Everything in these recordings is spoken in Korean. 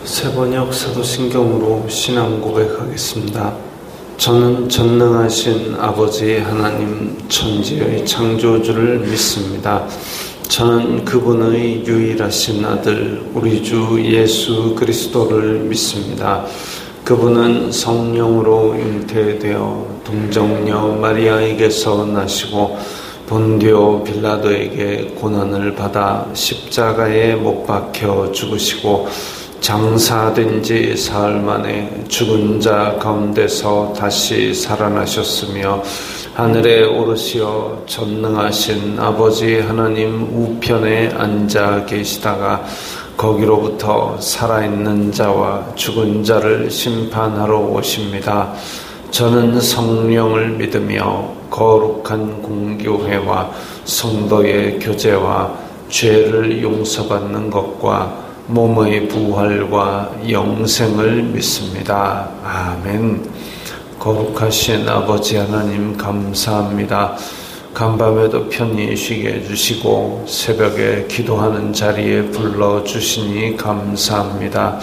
세번역 사도신경으로 신앙 고백하겠습니다. 저는 전능하신 아버지 하나님 천지의 창조주를 믿습니다. 저는 그분의 유일하신 아들 우리 주 예수 그리스도를 믿습니다. 그분은 성령으로 잉태되어 동정녀 마리아에게서 나시고 본디오 빌라도에게 고난을 받아 십자가에 못 박혀 죽으시고 장사된 지 사흘 만에 죽은 자 가운데서 다시 살아나셨으며 하늘에 오르시어 전능하신 아버지 하나님 우편에 앉아 계시다가 거기로부터 살아있는 자와 죽은 자를 심판하러 오십니다. 저는 성령을 믿으며 거룩한 공교회와 성도의 교제와 죄를 용서받는 것과 몸의 부활과 영생을 믿습니다. 아멘. 거룩하신 아버지 하나님 감사합니다. 간밤에도 편히 쉬게 해주시고 새벽에 기도하는 자리에 불러주시니 감사합니다.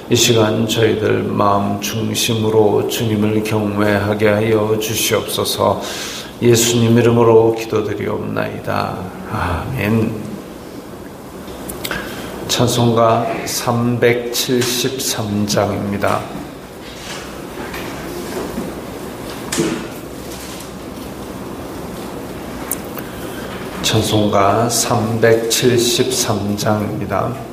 이 시간 저희들 마음 중심으로 주님을 경외하게 하여 주시옵소서. 예수님 이름으로 기도드리옵나이다. 아멘. 찬송가 373장입니다. 찬송가 373장입니다.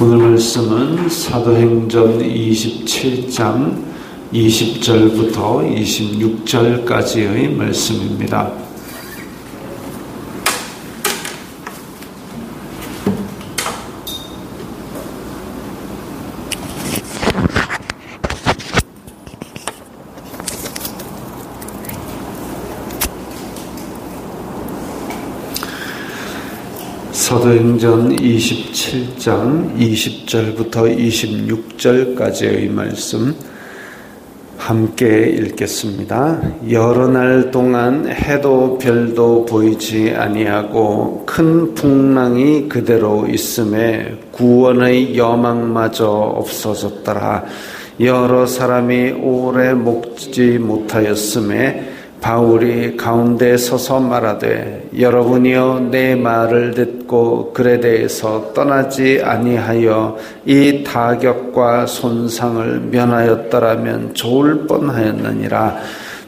오늘 말씀은 사도행전 27장 20절부터 26절까지의 말씀입니다. 사도행전 27장 20절부터 26절까지의 말씀 함께 읽겠습니다. 여러 날 동안 해도 별도 보이지 아니하고 큰 풍랑이 그대로 있음에 구원의 여망마저 없어졌더라. 여러 사람이 오래 먹지 못하였음에 바울이 가운데 서서 말하되 여러분이여 내 말을 듣고 글에 대해서 떠나지 아니하여 이 타격과 손상을 면하였더라면 좋을 뻔하였느니라.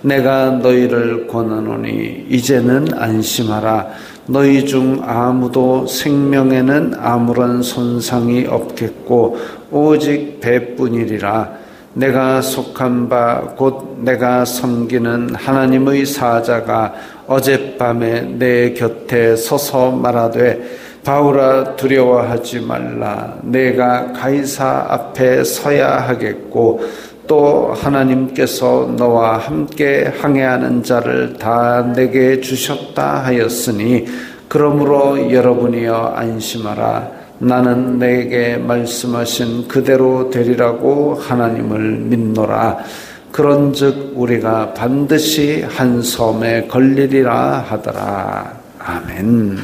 내가 너희를 권하노니 이제는 안심하라. 너희 중 아무도 생명에는 아무런 손상이 없겠고 오직 배뿐이리라. 내가 속한 바 곧 내가 섬기는 하나님의 사자가 어젯밤에 내 곁에 서서 말하되 바울아 두려워하지 말라. 내가 가이사 앞에 서야 하겠고 또 하나님께서 너와 함께 항해하는 자를 다 내게 주셨다 하였으니 그러므로 여러분이여 안심하라. 나는 내게 말씀하신 그대로 되리라고 하나님을 믿노라. 그런즉 우리가 반드시 한 섬에 걸리리라 하더라. 아멘.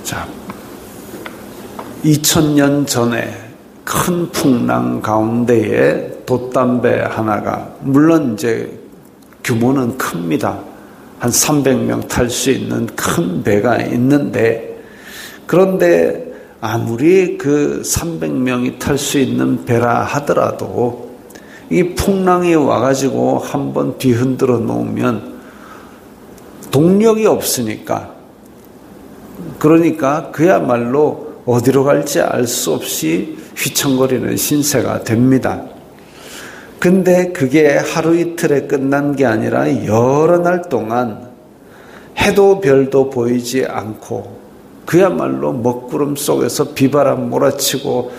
자, 2000년 전에 큰 풍랑 가운데에 돛담배 하나가, 물론 이제 규모는 큽니다. 한 300명 탈 수 있는 큰 배가 있는데, 그런데 아무리 그 300명이 탈 수 있는 배라 하더라도 이 풍랑이 와가지고 한번 뒤흔들어 놓으면 동력이 없으니까, 그러니까 그야말로 어디로 갈지 알 수 없이 휘청거리는 신세가 됩니다. 근데 그게 하루 이틀에 끝난 게 아니라 여러 날 동안 해도 별도 보이지 않고 그야말로 먹구름 속에서 비바람 몰아치고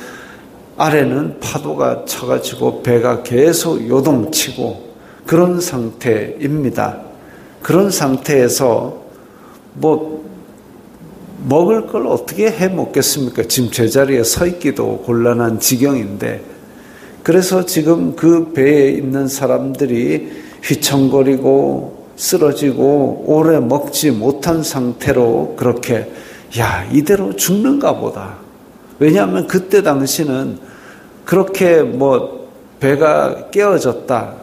아래는 파도가 쳐가지고 배가 계속 요동치고 그런 상태입니다. 그런 상태에서 먹을 걸 어떻게 해 먹겠습니까? 지금 제자리에 서 있기도 곤란한 지경인데, 그래서 지금 그 배에 있는 사람들이 휘청거리고 쓰러지고 오래 먹지 못한 상태로 그렇게 이대로 죽는가 보다. 왜냐하면 그때 당시는 그렇게 배가 깨어졌다,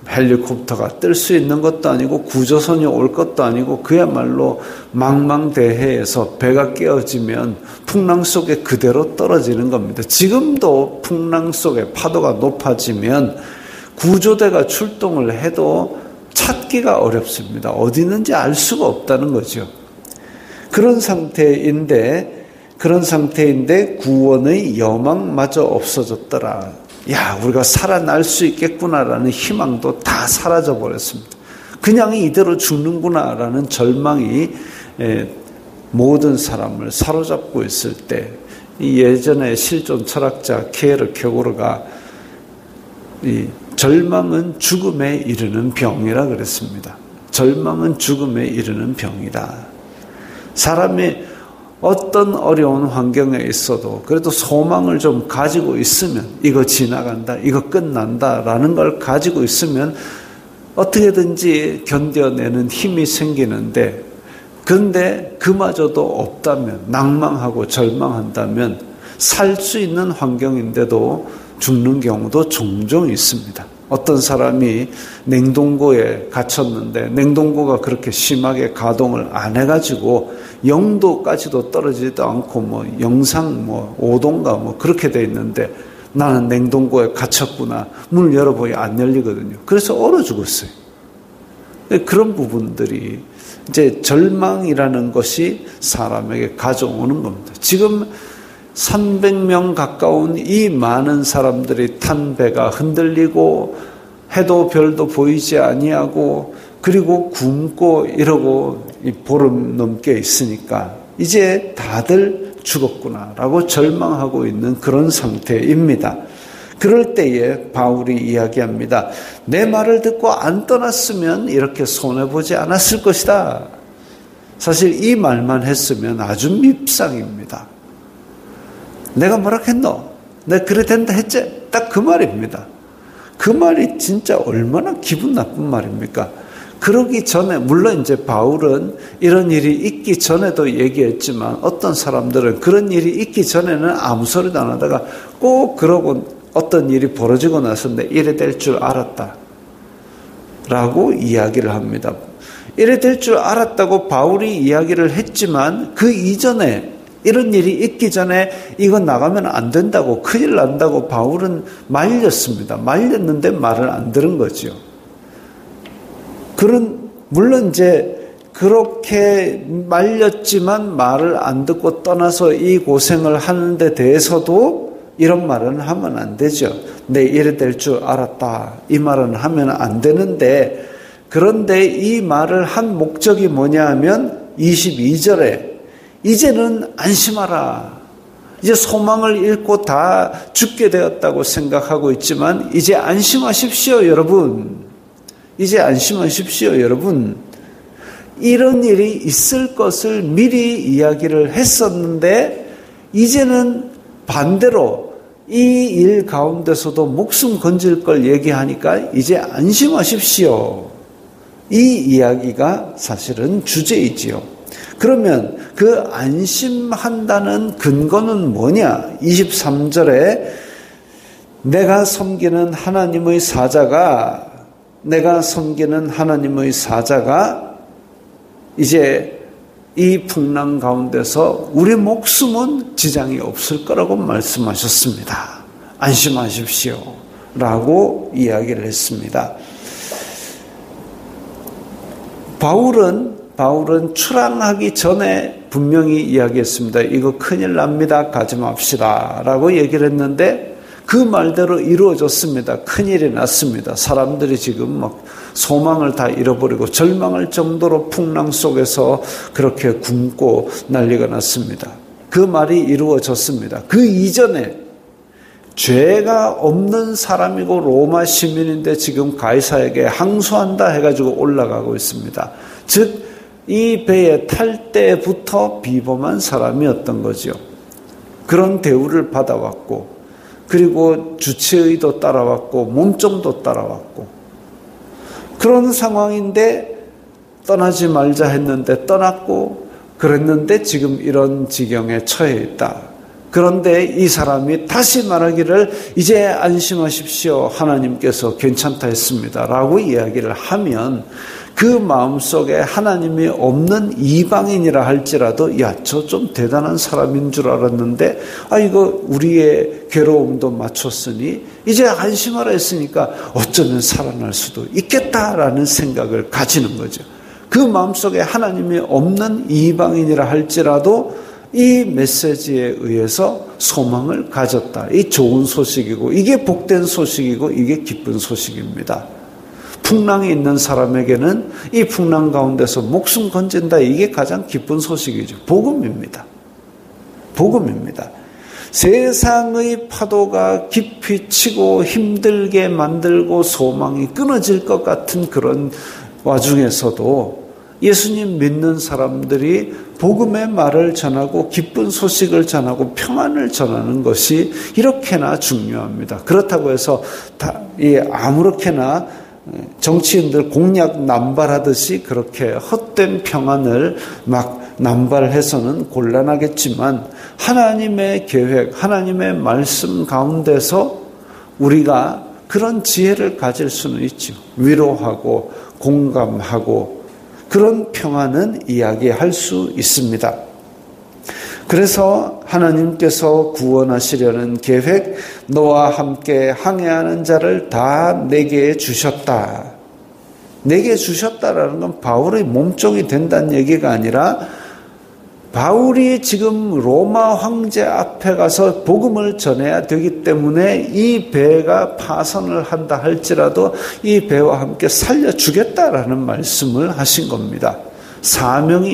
헬리콥터가 뜰 수 있는 것도 아니고 구조선이 올 것도 아니고 그야말로 망망대해에서 배가 깨어지면 풍랑 속에 그대로 떨어지는 겁니다. 지금도 풍랑 속에 파도가 높아지면 구조대가 출동을 해도 찾기가 어렵습니다. 어디 있는지 알 수가 없다는 거죠. 그런 상태인데 구원의 여망마저 없어졌더라. 우리가 살아날 수 있겠구나라는 희망도 다 사라져 버렸습니다. 그냥 이대로 죽는구나라는 절망이 모든 사람을 사로잡고 있을 때, 예전에 실존 철학자 케르케고르가 이 절망은 죽음에 이르는 병이라 그랬습니다. 절망은 죽음에 이르는 병이다. 사람이 어떤 어려운 환경에 있어도 그래도 소망을 좀 가지고 있으면, 이거 지나간다, 이거 끝난다라는 걸 가지고 있으면 어떻게든지 견뎌내는 힘이 생기는데, 그런데 그마저도 없다면, 낭망하고 절망한다면 살 수 있는 환경인데도 죽는 경우도 종종 있습니다. 어떤 사람이 냉동고에 갇혔는데 냉동고가 그렇게 심하게 가동을 안 해가지고 0도까지도 떨어지지도 않고 영상 5도인가 그렇게 돼 있는데, 나는 냉동고에 갇혔구나. 문 열어보니 안 열리거든요. 그래서 얼어 죽었어요. 그런 부분들이 이제 절망이라는 것이 사람에게 가져오는 겁니다. 지금 300명 가까운 이 많은 사람들이 탄 배가 흔들리고 해도 별도 보이지 아니하고 그리고 굶고 이러고 보름 넘게 있으니까 이제 다들 죽었구나라고 절망하고 있는 그런 상태입니다. 그럴 때에 바울이 이야기합니다. 내 말을 듣고 안 떠났으면 이렇게 손해보지 않았을 것이다. 사실 이 말만 했으면 아주 밉상입니다. 내가 뭐라 했노? 내가 그래 된다 했지? 딱 그 말입니다. 그 말이 진짜 얼마나 기분 나쁜 말입니까? 그러기 전에, 물론 이제 바울은 이런 일이 있기 전에도 얘기했지만 어떤 사람들은 그런 일이 있기 전에는 아무 소리도 안 하다가 꼭 그러고 어떤 일이 벌어지고 나서 내 이래 될 줄 알았다 라고 이야기를 합니다. 이래 될 줄 알았다고 바울이 이야기를 했지만 그 이전에 이런 일이 있기 전에 이거 나가면 안 된다고, 큰일 난다고 바울은 말렸습니다. 말렸는데 말을 안 들은 거죠. 물론 이제 그렇게 말렸지만 말을 안 듣고 떠나서 이 고생을 하는 데 대해서도 이런 말은 하면 안 되죠. 내 이래 될 줄 알았다. 이 말은 하면 안 되는데, 그런데 이 말을 한 목적이 뭐냐 하면 22절에 이제는 안심하라. 이제 소망을 잃고 다 죽게 되었다고 생각하고 있지만 이제 안심하십시오, 여러분. 이제 안심하십시오, 여러분. 이런 일이 있을 것을 미리 이야기를 했었는데 이제는 반대로 이 일 가운데서도 목숨 건질 걸 얘기하니까 이제 안심하십시오. 이 이야기가 사실은 주제이지요. 그러면 그 안심한다는 근거는 뭐냐? 23절에 내가 섬기는 하나님의 사자가 이제 이 풍랑 가운데서 우리 목숨은 지장이 없을 거라고 말씀하셨습니다. 안심하십시오 라고 이야기를 했습니다. 바울은 출항하기 전에 분명히 이야기했습니다. 이거 큰일 납니다. 가지 맙시다 라고 얘기를 했는데 그 말대로 이루어졌습니다. 큰일이 났습니다. 사람들이 지금 막 소망을 다 잃어버리고 절망할 정도로 풍랑 속에서 그렇게 굶고 난리가 났습니다. 그 말이 이루어졌습니다. 그 이전에 죄가 없는 사람이고 로마 시민인데 지금 가이사에게 항소한다 해가지고 올라가고 있습니다. 즉 이 배에 탈 때부터 비범한 사람이었던 거죠. 그런 대우를 받아왔고 그리고 주치의도 따라왔고 몸종도 따라왔고 그런 상황인데 떠나지 말자 했는데 떠났고 그랬는데 지금 이런 지경에 처해 있다. 그런데 이 사람이 다시 말하기를 이제 안심하십시오. 하나님께서 괜찮다 했습니다. 라고 이야기를 하면 그 마음속에 하나님이 없는 이방인이라 할지라도 야, 저 좀 대단한 사람인 줄 알았는데 이거 우리의 괴로움도 맞췄으니 이제 안심하라 했으니까 어쩌면 살아날 수도 있겠다라는 생각을 가지는 거죠. 그 마음속에 하나님이 없는 이방인이라 할지라도 이 메시지에 의해서 소망을 가졌다. 이 좋은 소식이고 이게 복된 소식이고 이게 기쁜 소식입니다. 풍랑이 있는 사람에게는 이 풍랑 가운데서 목숨 건진다. 이게 가장 기쁜 소식이죠. 복음입니다. 복음입니다. 세상의 파도가 깊이 치고 힘들게 만들고 소망이 끊어질 것 같은 그런 와중에서도 예수님 믿는 사람들이 복음의 말을 전하고 기쁜 소식을 전하고 평안을 전하는 것이 이렇게나 중요합니다. 그렇다고 해서 아무렇게나 정치인들 공약 남발하듯이 그렇게 헛된 평안을 막 남발해서는 곤란하겠지만 하나님의 계획, 하나님의 말씀 가운데서 우리가 그런 지혜를 가질 수는 있죠. 위로하고 공감하고 그런 평안은 이야기할 수 있습니다. 그래서 하나님께서 구원하시려는 계획, 너와 함께 항해하는 자를 다 내게 주셨다. 내게 주셨다라는 건 바울의 몸종이 된다는 얘기가 아니라 바울이 지금 로마 황제 앞에 가서 복음을 전해야 되기 때문에 이 배가 파선을 한다 할지라도 이 배와 함께 살려주겠다라는 말씀을 하신 겁니다. 사명이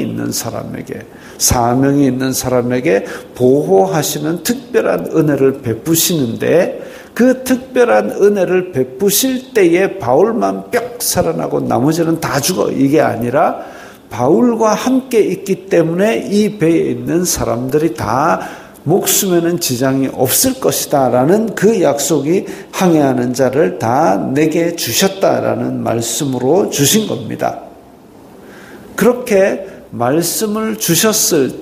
있는 사람에게 보호하시는 특별한 은혜를 베푸시는데 그 특별한 은혜를 베푸실 때에 바울만 뿅 살아나고 나머지는 다 죽어 이게 아니라 바울과 함께 있기 때문에 이 배에 있는 사람들이 다 목숨에는 지장이 없을 것이다 라는 그 약속이 항해하는 자를 다 내게 주셨다라는 말씀으로 주신 겁니다. 그렇게 말씀을 주셨을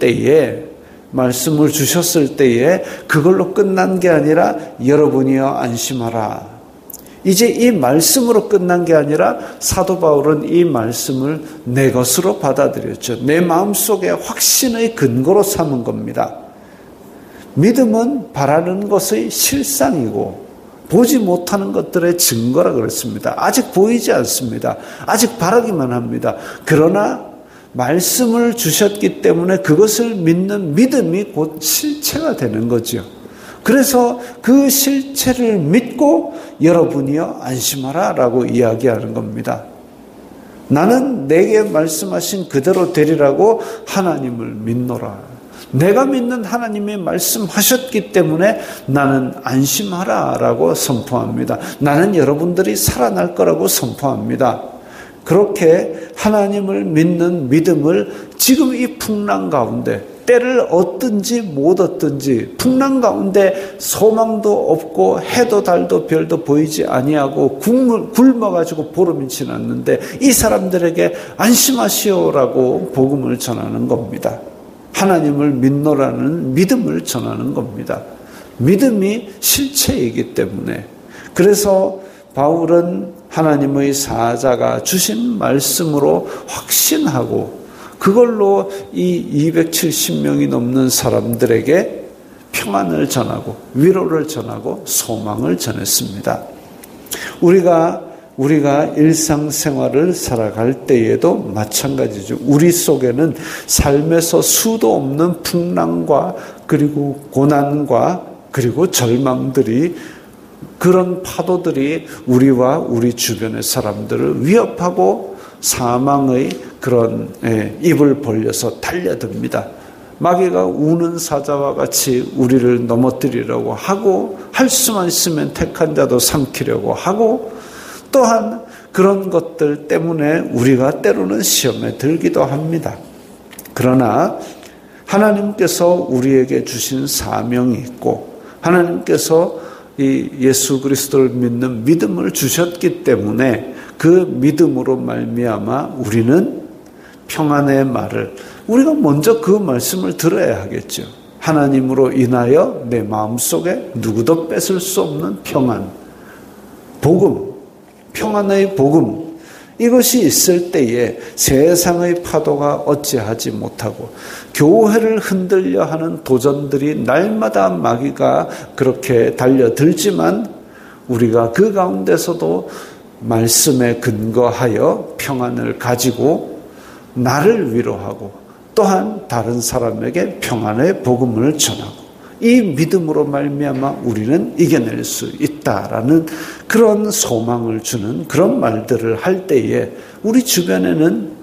때에 그걸로 끝난 게 아니라 여러분이여 안심하라. 이제 이 말씀으로 끝난 게 아니라 사도 바울은 이 말씀을 내 것으로 받아들였죠. 내 마음속에 확신의 근거로 삼은 겁니다. 믿음은 바라는 것의 실상이고 보지 못하는 것들의 증거라 그랬습니다. 아직 보이지 않습니다. 아직 바라기만 합니다. 그러나 말씀을 주셨기 때문에 그것을 믿는 믿음이 곧 실체가 되는 거죠. 그래서 그 실체를 믿고 여러분이여 안심하라 라고 이야기하는 겁니다. 나는 내게 말씀하신 그대로 되리라고 하나님을 믿노라. 내가 믿는 하나님이 말씀하셨기 때문에 나는 안심하라 라고 선포합니다. 나는 여러분들이 살아날 거라고 선포합니다. 그렇게 하나님을 믿는 믿음을 지금 이 풍랑 가운데 때를 얻든지 못 얻든지 풍랑 가운데 소망도 없고 해도 달도 별도 보이지 아니하고 굶어가지고 보름이 지났는데 이 사람들에게 안심하시오라고 복음을 전하는 겁니다. 하나님을 믿노라는 믿음을 전하는 겁니다. 믿음이 실체이기 때문에. 그래서 바울은 하나님의 사자가 주신 말씀으로 확신하고 그걸로 이 270명이 넘는 사람들에게 평안을 전하고 위로를 전하고 소망을 전했습니다. 우리가 일상생활을 살아갈 때에도 마찬가지죠. 우리 속에는 삶에서 수도 없는 풍랑과 그리고 고난과 그리고 절망들이 그런 파도들이 우리와 우리 주변의 사람들을 위협하고 사망의 그런 입을 벌려서 달려듭니다. 마귀가 우는 사자와 같이 우리를 넘어뜨리려고 하고 할 수만 있으면 택한 자도 삼키려고 하고 또한 그런 것들 때문에 우리가 때로는 시험에 들기도 합니다. 그러나 하나님께서 우리에게 주신 사명이 있고 하나님께서 이 예수 그리스도를 믿는 믿음을 주셨기 때문에 그 믿음으로 말미암아 우리는 평안의 말을 우리가 먼저 그 말씀을 들어야 하겠죠. 하나님으로 인하여 내 마음속에 누구도 뺏을 수 없는 평안, 복음, 평안의 복음 이것이 있을 때에 세상의 파도가 어찌하지 못하고 교회를 흔들려 하는 도전들이 날마다 마귀가 그렇게 달려들지만 우리가 그 가운데서도 말씀에 근거하여 평안을 가지고 나를 위로하고 또한 다른 사람에게 평안의 복음을 전하고 이 믿음으로 말미암아 우리는 이겨낼 수 있다라는 그런 소망을 주는 그런 말들을 할 때에 우리 주변에는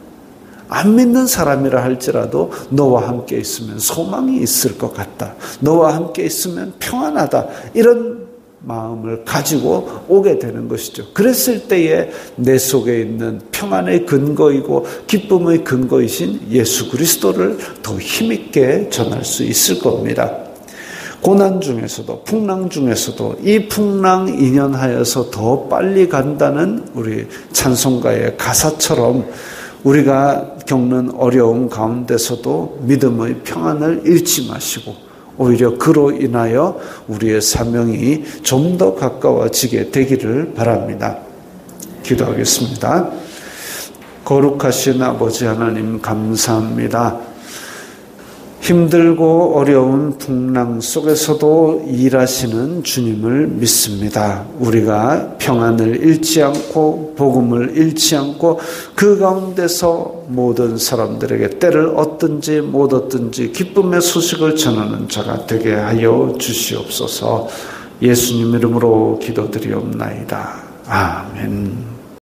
안 믿는 사람이라 할지라도 너와 함께 있으면 소망이 있을 것 같다. 너와 함께 있으면 평안하다. 이런 마음을 가지고 오게 되는 것이죠. 그랬을 때에 내 속에 있는 평안의 근거이고 기쁨의 근거이신 예수 그리스도를 더 힘있게 전할 수 있을 겁니다. 고난 중에서도 풍랑 중에서도 이 풍랑 인연하여서 더 빨리 간다는 우리 찬송가의 가사처럼 우리가 겪는 어려움 가운데서도 믿음의 평안을 잃지 마시고 오히려 그로 인하여 우리의 사명이 좀 더 가까워지게 되기를 바랍니다. 기도하겠습니다. 거룩하신 아버지 하나님 감사합니다. 힘들고 어려운 풍랑 속에서도 일하시는 주님을 믿습니다. 우리가 평안을 잃지 않고 복음을 잃지 않고 그 가운데서 모든 사람들에게 때를 얻든지 못 얻든지 기쁨의 소식을 전하는 자가 되게 하여 주시옵소서. 예수님 이름으로 기도드리옵나이다. 아멘.